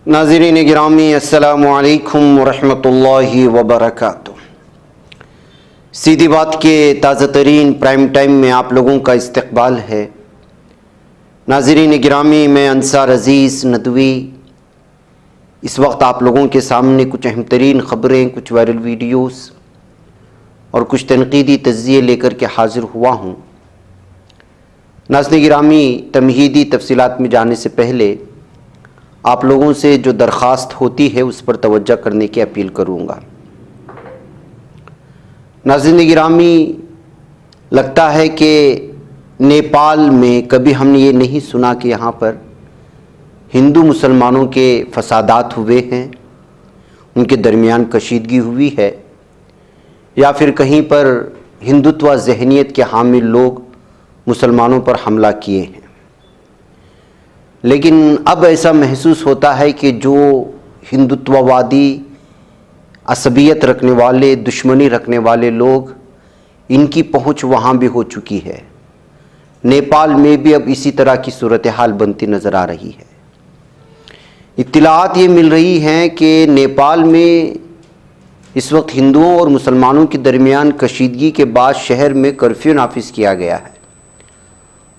नाज़रीन गिरामी अस्सलामु अलैकुम वरहमतुल्लाहि वबरकातुह। सीधी बात के ताज़ा तरीन प्राइम टाइम में आप लोगों का इस्तकबाल है। नाज़रीन गिरामी, मैं अंसार अज़ीज़ नदवी इस वक्त आप लोगों के सामने कुछ अहम तरीन ख़बरें, कुछ वायरल वीडियोस और कुछ तनक़ीदी तज़्ज़िये लेकर के हाज़िर हुआ हूँ। नाज़रीन गिरामी, तमहीदी तफसीलात में जाने से पहले आप लोगों से जो दरख्वास्त होती है उस पर तवज्जो करने की अपील करूँगा। नाज़रीन गिरामी, लगता है कि नेपाल में कभी हमने ये नहीं सुना कि यहाँ पर हिंदू मुसलमानों के फसादात हुए हैं, उनके दरमियान कशीदगी हुई है, या फिर कहीं पर हिंदुत्व ज़हनियत के हामिल लोग मुसलमानों पर हमला किए हैं। लेकिन अब ऐसा महसूस होता है कि जो हिंदुत्ववादी असबियत रखने वाले, दुश्मनी रखने वाले लोग, इनकी पहुंच वहाँ भी हो चुकी है। नेपाल में भी अब इसी तरह की सूरत हाल बनती नज़र आ रही है। इत्तलाआत ये मिल रही हैं कि नेपाल में इस वक्त हिंदुओं और मुसलमानों के दरमियान कशीदगी के बाद शहर में कर्फ्यू नाफिज किया गया है।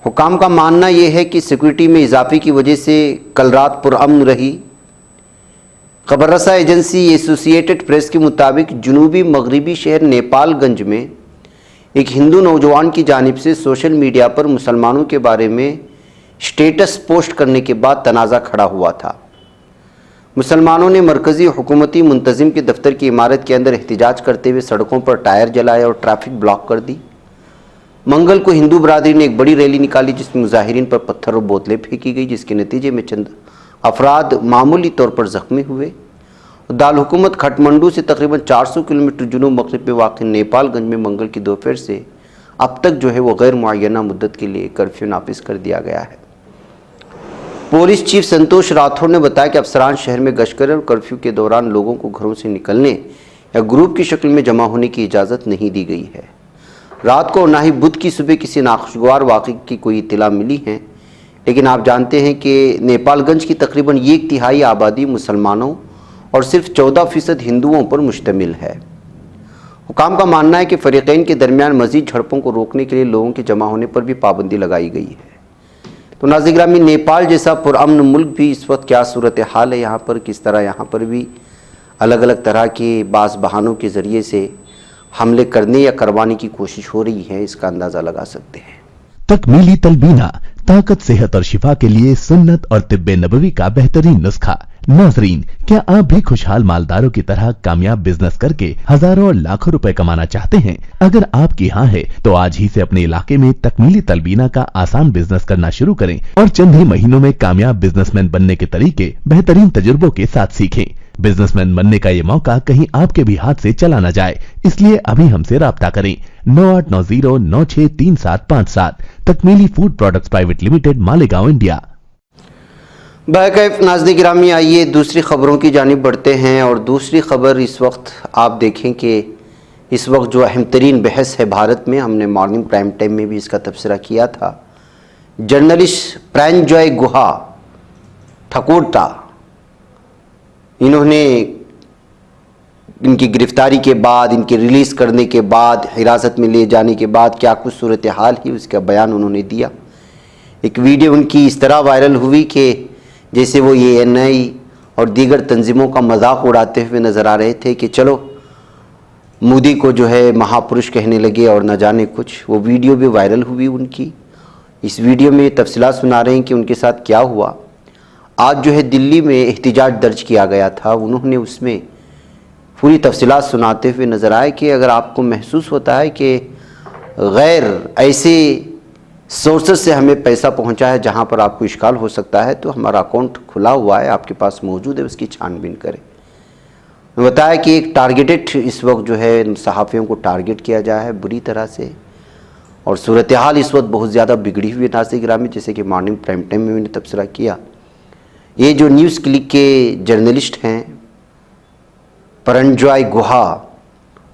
हुकाम का मानना यह है कि सिक्योरिटी में इजाफे की वजह से कल रात पुरअमन रही। खबर रसा एजेंसी एसोसिएटेड प्रेस के मुताबिक जुनूबी मगरबी शहर नेपालगंज में एक हिंदू नौजवान की जानिब से सोशल मीडिया पर मुसलमानों के बारे में स्टेटस पोस्ट करने के बाद तनाज़ा खड़ा हुआ था। मुसलमानों ने मरकज़ी हुकूमती मुंतज़िम के दफ्तर की इमारत के अंदर एहतजाज करते हुए सड़कों पर टायर जलाए और ट्रैफिक ब्लॉक कर दी। मंगल को हिंदू बरादरी ने एक बड़ी रैली निकाली जिसमें मुजाहिरीन पर पत्थर और बोतलें फेंकी गई, जिसके नतीजे में चंद अफराद मामूली तौर पर ज़ख्मी हुए। दारुल हुकूमत काठमांडू से तकरीबन 400 किलोमीटर जुनूब मगरिब में वाक़ नेपालगंज में मंगल की दोपहर से अब तक जो है वो गैर मुअय्यना मुद्दत के लिए कर्फ्यू नाफिज कर दिया गया है। पुलिस चीफ संतोष राठौर ने बताया कि अफसरान शहर में गश्त करें और कर्फ्यू के दौरान लोगों को घरों से निकलने या ग्रुप की शक्ल में जमा होने की इजाज़त नहीं दी गई है। रात को ना ही बुध की सुबह किसी नाखुशगवार वाक़े की कोई इत्तला मिली है, लेकिन आप जानते हैं कि नेपालगंज की तकरीबन 1/3 आबादी मुसलमानों और सिर्फ 14% हिंदुओं पर मुश्तमिल है। हुकाम का मानना है कि फ़रीक़ैन के दरमियान मज़ीद झड़पों को रोकने के लिए लोगों के जमा होने पर भी पाबंदी लगाई गई है। तो नाज़रीन गिरामी, नेपाल जैसा पुरअमन मुल्क भी इस वक्त क्या सूरत हाल है यहाँ पर, किस तरह यहाँ पर भी अलग अलग तरह के बाज़ बहानों के ज़रिए से हमले करने या करवाने की कोशिश हो रही है, इसका अंदाज़ा लगा सकते हैं। तकमीली तलबीना, ताकत, सेहत और शिफा के लिए सुन्नत और तिब्बे नबवी का बेहतरीन नुस्खा। नाजरीन, क्या आप भी खुशहाल मालदारों की तरह कामयाब बिजनेस करके हजारों और लाखों रुपए कमाना चाहते हैं? अगर आपकी हाँ है तो आज ही से अपने इलाके में तकमीली तलबीना का आसान बिजनेस करना शुरू करें और चंद ही महीनों में कामयाब बिजनेसमैन बनने के तरीके बेहतरीन तजुर्बों के साथ सीखें। बिजनेसमैन बनने का ये मौका कहीं आपके भी हाथ से चला न जाए, इसलिए अभी हमसे राब्ता करें। 9890963757। Takmeeli food products private limited, Malegaon, India. बाकैफ नाज़रीन गिरामी, आइए दूसरी खबरों की जानिब बढ़ते हैं। और दूसरी खबर इस वक्त आप देखें कि इस वक्त जो अहम तरीन बहस है भारत में, हमने मॉर्निंग प्राइम टाइम में भी इसका तबसरा किया था। जर्नलिस्ट प्रांजॉय गुहा ठकुर्ता, इन्होंने इनकी गिरफ्तारी के बाद, इनके रिलीज़ करने के बाद, हिरासत में ले जाने के बाद क्या कुछ सूरत हाल ही उसका बयान उन्होंने दिया। एक वीडियो उनकी इस तरह वायरल हुई कि जैसे वो ANI और दीगर तंजीमों का मजाक उड़ाते हुए नज़र आ रहे थे कि चलो मोदी को जो है महापुरुष कहने लगे और न जाने कुछ। वो वीडियो भी वायरल हुई उनकी। इस वीडियो में तफसीलात सुना रहे हैं कि उनके साथ क्या हुआ। आज जो है दिल्ली में एहतिजाज दर्ज किया गया था, उन्होंने उसमें पूरी तफसीलात सुनाते हुए नज़र आए कि अगर आपको महसूस होता है कि गैर ऐसे सोर्सेस से हमें पैसा पहुंचा है जहां पर आपको इश्काल हो सकता है, तो हमारा अकाउंट खुला हुआ है, आपके पास मौजूद है, उसकी छानबीन करें। बताया कि एक टारगेटेड इस वक्त जो है सहाफ़ियों को टारगेट किया जाए है बुरी तरह से, और सूरत हाल इस वक्त बहुत ज़्यादा बिगड़ी हुई है। नाज़रीन गिरामी, जैसे कि मॉर्निंग प्राइम टाइम में मैंने तबसरा किया, ये जो न्यूज़ क्लिक के जर्नलिस्ट हैं प्रांजॉय गुहा,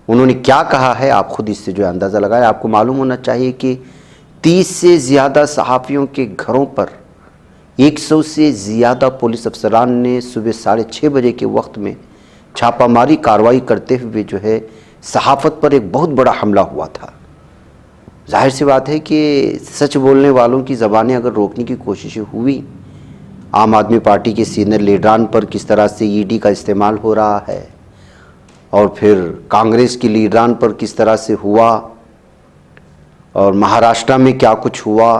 उन्होंने क्या कहा है आप खुद इससे जो अंदाज़ा लगाए। आपको मालूम होना चाहिए कि 30 से ज़्यादा सहाफ़ियों के घरों पर 100 से ज़्यादा पुलिस अफसरान ने सुबह 6:30 बजे के वक्त में छापामारी कार्रवाई करते हुए जो है सहाफ़त पर एक बहुत बड़ा हमला हुआ था। जाहिर सी बात है कि सच बोलने वालों की ज़बानें अगर रोकने की कोशिशें हुई, आम आदमी पार्टी के सीनियर लीडरान पर किस तरह से ईडी का इस्तेमाल हो रहा है और फिर कांग्रेस की लीडरान पर किस तरह से हुआ और महाराष्ट्र में क्या कुछ हुआ,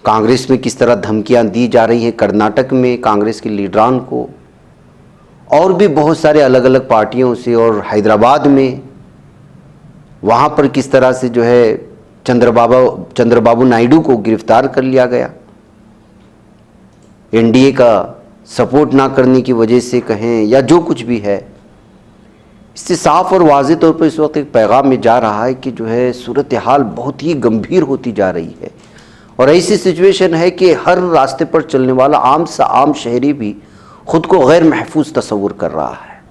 कांग्रेस में किस तरह धमकियां दी जा रही हैं कर्नाटक में कांग्रेस के लीडरान को, और भी बहुत सारे अलग अलग पार्टियों से, और हैदराबाद में वहाँ पर किस तरह से जो है चंद्रबाबू नायडू को गिरफ्तार कर लिया गया। एनडीए का सपोर्ट ना करने की वजह से कहें या जो कुछ भी है, इससे साफ और वाज़ेह तौर पर इस वक्त एक पैगाम में जा रहा है कि जो है सूरत हाल बहुत ही गंभीर होती जा रही है। और ऐसी सिचुएशन है कि हर रास्ते पर चलने वाला आम सा आम शहरी भी खुद को गैर महफूज तस्वुर कर रहा है।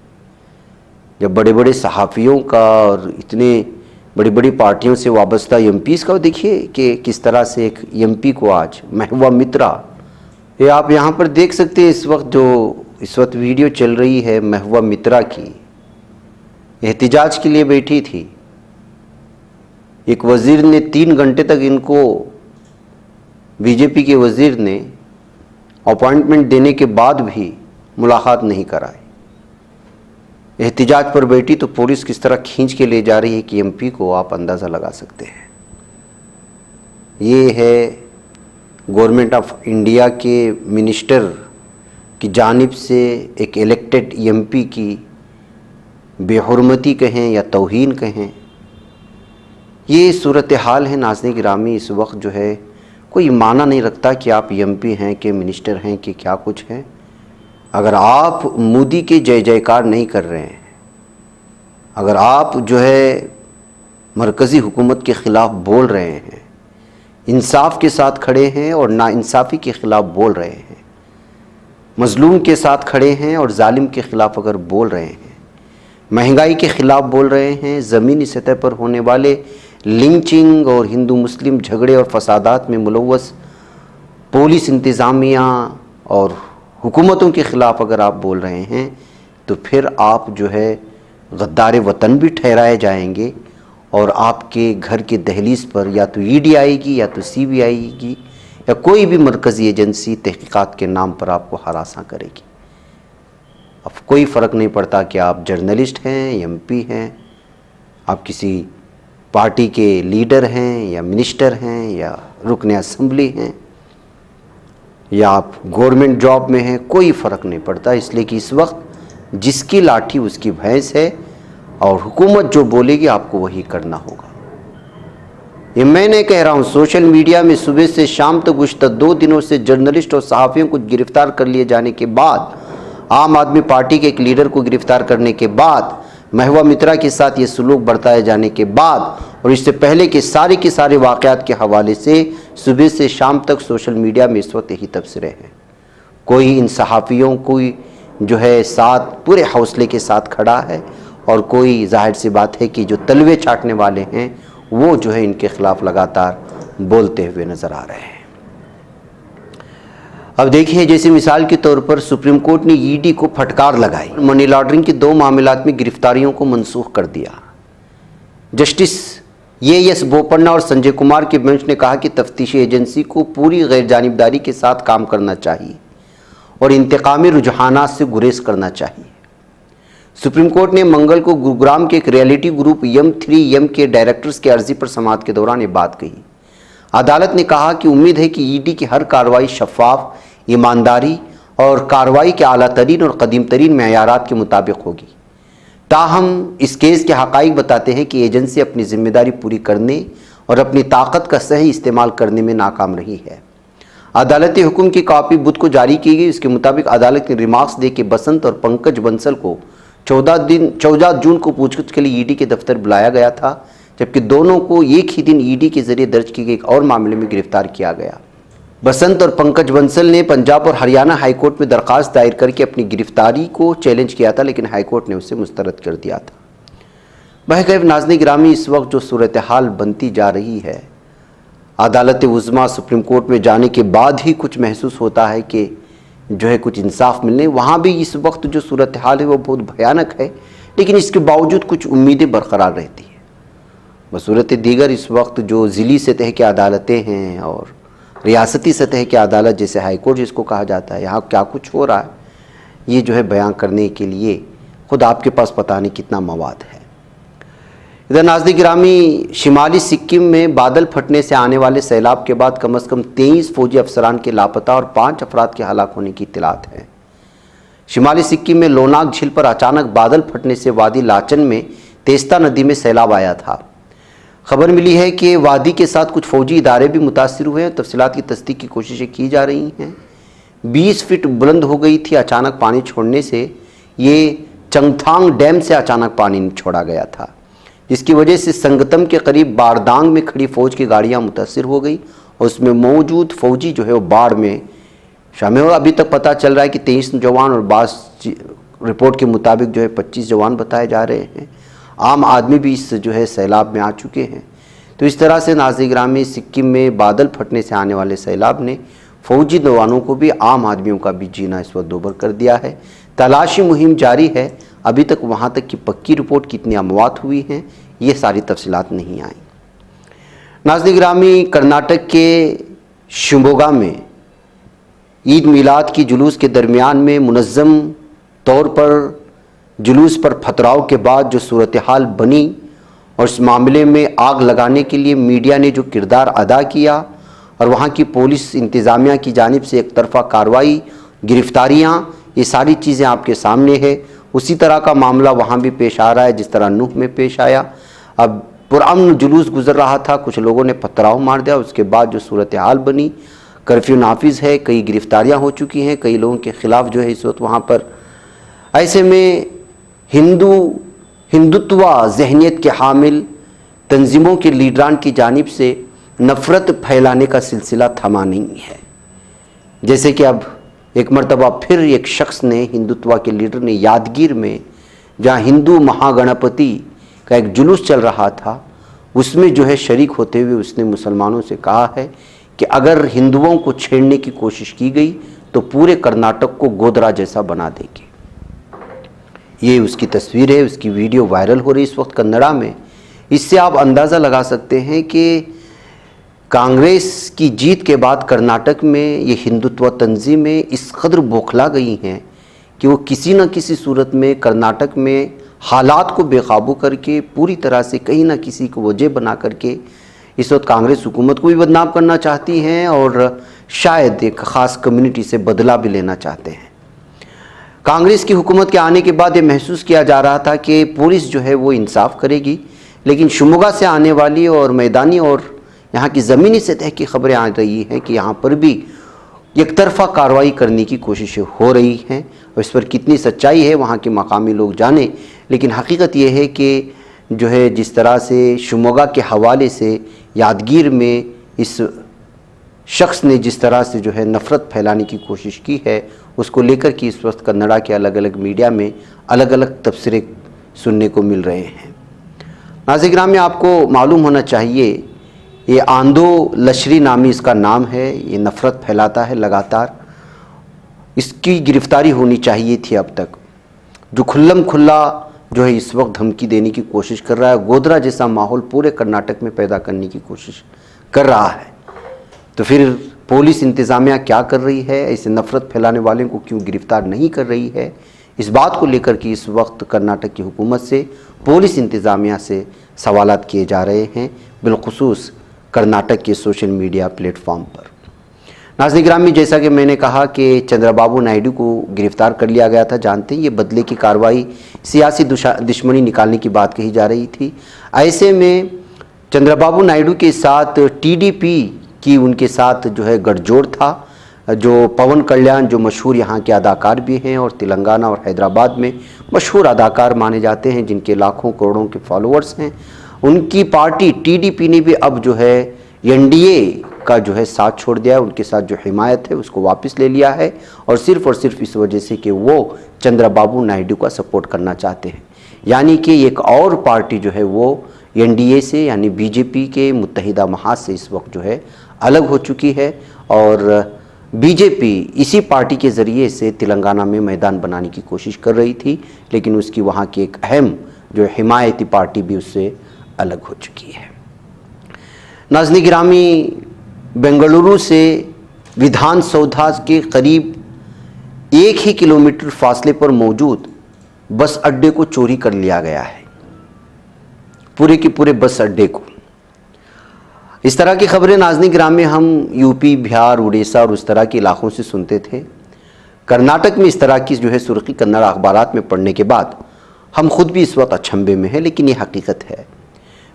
जब बड़े बड़े सहाफ़ियों का और इतने बड़ी बड़ी पार्टियों से वाबस्ता एमपीज़ का देखिए कि किस तरह से एक एमपी को आज महबूबा मित्रा, ये आप यहाँ पर देख सकते हैं इस वक्त वीडियो चल रही है महबूबा मित्रा की, एहतिजाज के लिए बैठी थी। एक वज़ीर ने 3 घंटे तक इनको, बीजेपी के वज़ीर ने अपॉइंटमेंट देने के बाद भी मुलाकात नहीं कराई। एहतिजाज पर बैठी तो पुलिस किस तरह खींच के ले जा रही है कि एमपी को आप अंदाज़ा लगा सकते हैं। ये है गवर्नमेंट ऑफ इंडिया के मिनिस्टर की जानिब से एक इलेक्टेड एमपी की बेहुरमती कहें या तौहीन कहें। ये सूरत हाल है नाज़रीन गिरामी। इस वक्त जो है कोई माना नहीं रखता कि आप एमपी हैं कि मिनिस्टर हैं कि क्या कुछ हैं। अगर आप मोदी के जय जयकार नहीं कर रहे हैं, अगर आप जो है मरकज़ी हुकूमत के ख़िलाफ़ बोल रहे हैं, इंसाफ के साथ खड़े हैं और नाइंसाफ़ी के ख़िलाफ़ बोल रहे हैं, मज़लूम के साथ खड़े हैं और जालिम के ख़िलाफ़ अगर बोल रहे हैं, महंगाई के ख़िलाफ़ बोल रहे हैं, ज़मीनी सतह पर होने वाले लिंचिंग और हिंदू मुस्लिम झगड़े और फसादात में मुलव्वस पुलिस इंतज़ामिया और हुकूमतों के ख़िलाफ़ अगर आप बोल रहे हैं तो फिर आप जो है गद्दार वतन भी ठहराए जाएंगे और आपके घर के दहलीज़ पर या तो ईडी आएगी या तो सीबीआई आएगी या कोई भी मरकज़ी एजेंसी तहक़ीक़ात के नाम पर आपको हरासा करेगी। अब कोई फ़र्क नहीं पड़ता कि आप जर्नलिस्ट हैं, एमपी हैं, आप किसी पार्टी के लीडर हैं या मिनिस्टर हैं या रुकन असम्बली हैं या आप गवर्नमेंट जॉब में हैं, कोई फ़र्क नहीं पड़ता। इसलिए कि इस वक्त जिसकी लाठी उसकी भैंस है और हुकूमत जो बोलेगी आपको वही करना होगा। ये मैं नहीं कह रहा हूँ, सोशल मीडिया में सुबह से शाम तक गुज़श्ता 2 दिनों से जर्नलिस्ट और सहाफ़ियों को गिरफ़्तार कर लिए जाने के बाद, आम आदमी पार्टी के एक लीडर को गिरफ़्तार करने के बाद, महबूबा मित्रा के साथ ये सलूक बरताए जाने के बाद और इससे पहले के सारे वाक़यात के हवाले से सुबह से शाम तक सोशल मीडिया में इस वक्त यही तबसरे हैं। कोई इन सहाफ़ियों को जो है साथ पूरे हौसले के साथ खड़ा है और कोई जाहिर सी बात है कि जो तलवे चाटने वाले हैं वो जो है इनके ख़िलाफ़ लगातार बोलते हुए नज़र आ रहे हैं। अब देखिए, जैसे मिसाल के तौर पर सुप्रीम कोर्ट ने ईडी को फटकार लगाई, मनी लॉन्ड्रिंग के 2 मामलात में गिरफ्तारियों को मनसूख कर दिया। जस्टिस एएस बोपन्ना और संजय कुमार के बेंच ने कहा कि तफ्तीशी एजेंसी को पूरी गैर जानिबदारी के साथ काम करना चाहिए और इंतकामी रुझानात से गुरेज करना चाहिए। सुप्रीम कोर्ट ने मंगल को गुरुग्राम के एक रियलिटी ग्रुप M3M के डायरेक्टर्स की अर्जी पर समाअत के दौरान ये बात कही। अदालत ने कहा कि उम्मीद है कि ईडी की हर कार्रवाई शफाफ, ईमानदारी और कार्रवाई के आला तरीन और कदीम तरीन मेयारात के मुताबिक होगी। ताहम इस केस के हक़ाइक़ बताते हैं कि एजेंसी अपनी जिम्मेदारी पूरी करने और अपनी ताकत का सही इस्तेमाल करने में नाकाम रही है। अदालती हुक्म की कॉपी बुध को जारी की गई। इसके मुताबिक अदालत ने रिमार्क्स दे के बसंत और पंकज बंसल को 14 जून को पूछताछ के लिए ईडी के दफ्तर बुलाया गया था, जबकि दोनों को एक ही दिन ईडी के जरिए दर्ज किए गए एक और मामले में गिरफ्तार किया गया। बसंत और पंकज बंसल ने पंजाब और हरियाणा हाईकोर्ट में दरख्वास्त दायर करके अपनी गिरफ्तारी को चैलेंज किया था, लेकिन हाईकोर्ट ने उसे मुस्तरद कर दिया था। बहरकैफ नाज़रीन गिरामी, इस वक्त जो सूरत हाल बनती जा रही है, अदालत उज़्मा सुप्रीम कोर्ट में जाने के बाद ही कुछ महसूस होता है कि जो है कुछ इंसाफ मिलने। वहाँ भी इस वक्त जो सूरत हाल है वो बहुत भयानक है, लेकिन इसके बावजूद कुछ उम्मीदें बरकरार रहती हैं। बसूरत दीगर इस वक्त जो ज़िली सतह की अदालतें हैं और रियासती सतह की अदालत जैसे हाई कोर्ट जिसको कहा जाता है, यहाँ क्या कुछ हो रहा है ये जो है बयां करने के लिए खुद आपके पास पता नहीं कितना मवाद है। इधर नाज़रीन गिरामी, शिमाली सिक्किम में बादल फटने से आने वाले सैलाब के बाद कम से कम 23 फौजी अफसरान के लापता और 5 अफराद के हलाक होने की इत्तलात है। शिमाली सिक्किम में लोनाक झील पर अचानक बादल फटने से वादी लाचन में तेस्ता नदी में सैलाब आया था। खबर मिली है कि वादी के साथ कुछ फौजी इदारे भी मुतासिर हुए हैं। तफसीलात की तस्दीक की कोशिशें की जा रही हैं। 20 फीट बुलंद हो गई थी अचानक पानी छोड़ने से। ये चंगथांग डैम से अचानक पानी छोड़ा गया था, जिसकी वजह से संगतम के करीब बारदांग में खड़ी फौज की गाड़ियां मुतासिर हो गई और उसमें मौजूद फौजी जो है वो बाढ़ में शामिल हो। अभी तक पता चल रहा है कि 23 जवान और बास रिपोर्ट के मुताबिक जो है 25 जवान बताए जा रहे हैं। आम आदमी भी इस जो है सैलाब में आ चुके हैं। तो इस तरह से नाज़रीन गिरामी, सिक्किम में बादल फटने से आने वाले सैलाब ने फौजी जवानों को भी, आम आदमियों का भी जीना इस वक्त दोबर कर दिया है। तलाशी मुहिम जारी है। अभी तक वहाँ तक की पक्की रिपोर्ट कितनी अमवात हुई हैं ये सारी तफसीलात नहीं आई। नाज़रीन गिरामी, कर्नाटक के शिवमोगा में ईद मिलाद की जुलूस के दरमियान में मुनज़्ज़म तौर पर जुलूस पर पथराव के बाद जो सूरत हाल बनी और इस मामले में आग लगाने के लिए मीडिया ने जो किरदार अदा किया और वहाँ की पुलिस इंतज़ामिया की जानिब से एक तरफ़ा कार्रवाई, गिरफ्तारियाँ, ये सारी चीज़ें आपके सामने है। उसी तरह का मामला वहाँ भी पेश आ रहा है जिस तरह नूह में पेश आया। अब पुरअमन जुलूस गुजर रहा था, कुछ लोगों ने पथराव मार दिया। उसके बाद जो सूरत हाल बनी, कर्फ्यू नाफिज है, कई गिरफ्तारियाँ हो चुकी हैं, कई लोगों के ख़िलाफ़ जो है इस वक्त वहाँ पर। ऐसे में हिंदुत्व जहनीत के हामिल तंजीमों के लीडरान की जानिब से नफ़रत फैलाने का सिलसिला थमा नहीं है। जैसे कि अब एक मरतबा फिर एक शख्स ने, हिंदुत्व के लीडर ने यादगीर में जहाँ हिंदू महागणपति का एक जुलूस चल रहा था, उसमें जो है शरीक होते हुए उसने मुसलमानों से कहा है कि अगर हिंदुओं को छेड़ने की कोशिश की गई तो पूरे कर्नाटक को गोदरा जैसा बना देंगे। ये उसकी तस्वीर है, उसकी वीडियो वायरल हो रही इस वक्त कन्नड़ा में। इससे आप अंदाज़ा लगा सकते हैं कि कांग्रेस की जीत के बाद कर्नाटक में ये हिंदुत्व तंजीमें इस कदर बौखला गई हैं कि वो किसी न किसी सूरत में कर्नाटक में हालात को बेकाबू करके पूरी तरह से कहीं ना किसी को वजह बना करके इस वक्त कांग्रेस हुकूमत को भी बदनाम करना चाहती हैं और शायद एक ख़ास कम्युनिटी से बदला भी लेना चाहते हैं। कांग्रेस की हुकूमत के आने के बाद ये महसूस किया जा रहा था कि पुलिस जो है वो इंसाफ करेगी, लेकिन शिवमोगा से आने वाली और मैदानी और यहाँ की ज़मीनी सतह की खबरें आ रही हैं कि यहाँ पर भी एक तरफ़ा कार्रवाई करने की कोशिशें हो रही हैं और इस पर कितनी सच्चाई है वहाँ के मकामी लोग जाने। लेकिन हकीकत ये है कि जो है जिस तरह से शिवमोगा के हवाले से यादगीर में इस शख्स ने जिस तरह से जो है नफ़रत फैलाने की कोशिश की है, उसको लेकर कि इस वक्त कन्नड़ा के अलग अलग मीडिया में अलग अलग तबसरे सुनने को मिल रहे हैं। नाज़रीन गिरामी, आपको मालूम होना चाहिए ये आंदो लश्करी नामी इसका नाम है। ये नफ़रत फैलाता है लगातार। इसकी गिरफ़्तारी होनी चाहिए थी अब तक। जो खुल्लम खुल्ला जो है इस वक्त धमकी देने की कोशिश कर रहा है, गोदरा जैसा माहौल पूरे कर्नाटक में पैदा करने की कोशिश कर रहा है, तो फिर पुलिस इंतज़ामिया क्या कर रही है? ऐसे नफ़रत फैलाने वाले को क्यों गिरफ़्तार नहीं कर रही है? इस बात को लेकर कि इस वक्त कर्नाटक की हुकूमत से, पुलिस इंतज़ामिया से सवालात किए जा रहे हैं, बिलखुसूस कर्नाटक के सोशल मीडिया प्लेटफॉर्म पर। नाज़रीन गिरामी, जैसा कि मैंने कहा कि चंद्रबाबू नायडू को गिरफ़्तार कर लिया गया था। जानते हैं ये बदले की कार्रवाई, सियासी दुश्मनी निकालने की बात कही जा रही थी। ऐसे में चंद्रबाबू नायडू के साथ टीडीपी की उनके साथ जो है गठजोड़ था। जो पवन कल्याण, जो मशहूर यहाँ के अदाकार भी हैं और तेलंगाना और हैदराबाद में मशहूर अदाकार माने जाते हैं, जिनके लाखों करोड़ों के फॉलोअर्स हैं, उनकी पार्टी टीडीपी ने भी अब जो है एनडीए का जो है साथ छोड़ दिया है। उनके साथ जो हिमायत है उसको वापस ले लिया है और सिर्फ इस वजह से कि वो चंद्रबाबू नायडू का सपोर्ट करना चाहते हैं। यानी कि एक और पार्टी जो है वो एनडीए से यानी बीजेपी के मुत्तहिदा महाज से इस वक्त जो है अलग हो चुकी है और बीजेपी इसी पार्टी के ज़रिए से तेलंगाना में मैदान बनाने की कोशिश कर रही थी, लेकिन उसकी वहाँ की एक अहम जो हिमायती पार्टी भी उससे अलग हो चुकी है। नाज़रीन गिरामी, बेंगलुरु से विधान सौधा के करीब 1 ही किलोमीटर फासले पर मौजूद बस अड्डे को चोरी कर लिया गया है, पूरे के पूरे बस अड्डे को। इस तरह की खबरें नाज़रीन गिरामी हम यूपी, बिहार, उड़ीसा और उस तरह के इलाकों से सुनते थे। कर्नाटक में इस तरह की जो है सुर्खी कन्नड़ अखबारात में पढ़ने के बाद हम खुद भी इस वक्त अचंभे में हैं, लेकिन ये हकीकत है।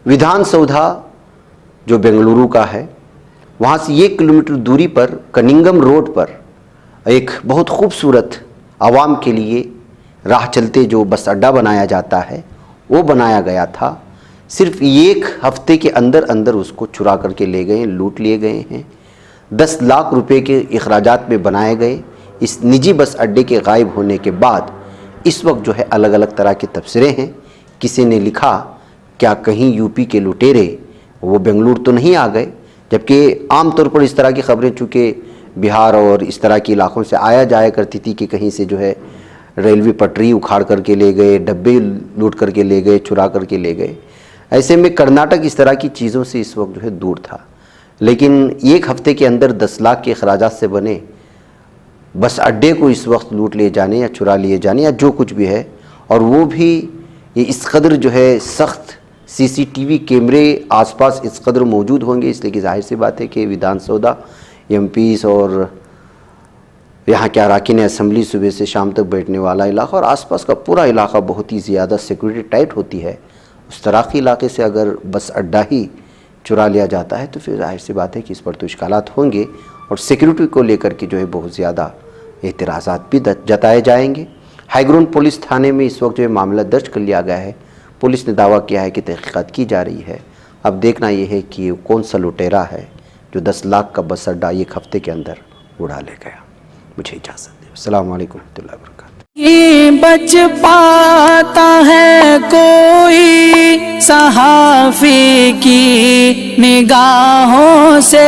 विधान सौधा जो बेंगलुरु का है, वहाँ से 1 किलोमीटर दूरी पर कनिंगम रोड पर एक बहुत खूबसूरत आवाम के लिए राह चलते जो बस अड्डा बनाया जाता है वो बनाया गया था। सिर्फ 1 हफ्ते के अंदर अंदर उसको चुरा करके ले गए, लूट लिए गए हैं। 10 लाख रुपए के अखराजात में बनाए गए इस निजी बस अड्डे के गायब होने के बाद इस वक्त जो है अलग अलग तरह के तबसरे हैं। किसी ने लिखा, क्या कहीं यूपी के लुटेरे वो बेंगलुरु तो नहीं आ गए, जबकि आम तौर पर इस तरह की खबरें चूँकि बिहार और इस तरह के इलाकों से आया जाया करती थी कि कहीं से जो है रेलवे पटरी उखाड़ करके ले गए, डब्बे लूट करके ले गए, चुरा करके ले गए। ऐसे में कर्नाटक इस तरह की चीज़ों से इस वक्त जो है दूर था, लेकिन 1 हफ्ते के अंदर 10 लाख के अखराजात से बने बस अड्डे को इस वक्त लूट लिए जाने या चुरा लिए जाने या जो कुछ भी है, और वो भी ये इस कदर जो है सख्त सीसीटीवी कैमरे आसपास इस कदर मौजूद होंगे, इसलिए कि जाहिर सी बात है कि विधान सौदा एमपीज़ और यहाँ के अरकान असम्बली सुबह से शाम तक बैठने वाला इलाका और आसपास का पूरा इलाका बहुत ही ज़्यादा सिक्योरिटी टाइट होती है। उस तरह के इलाके से अगर बस अड्डा ही चुरा लिया जाता है तो फिर जाहिर सी बात है कि इस पर तो इश्कालात होंगे और सिक्योरिटी को लेकर के जो है बहुत ज़्यादा एतराज़ात भी जताए जाएंगे। हाईग्राउंड पुलिस थाने में इस वक्त जो है मामला दर्ज कर लिया गया है। पुलिस ने दावा किया है कि तहकीकात की जा रही है। अब देखना यह है कि कौन सा लुटेरा है जो 10 लाख का बस अड्डा 1 हफ्ते के अंदर उड़ा ले गया। मुझे इजाज़त दें। अस्सलाम वालेकुम रहमतुल्लाहि व बरकातुहू। बच पाता है कोई सहाफ़ी की निगाहों से,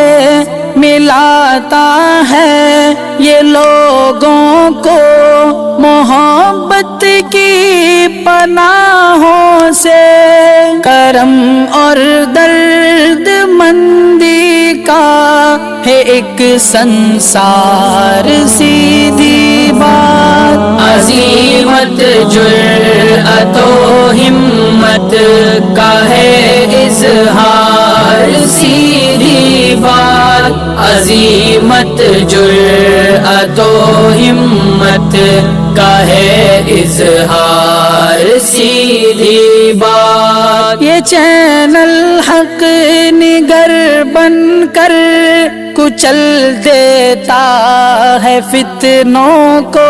मिलाता है ये लोगों को मोहब्बत की पनाहों से। करम और दर्द मंदी का है एक संसार, सीधी बात। अज़ीमत जुर्अतो हिम्मत का है इज़हार, सीधी बात। अज़ीमत जुर्अतो हिम्मत का है इज़हार, सीधी बात। ये चैनल हक निगर बनकर कुचल देता है फितनों को।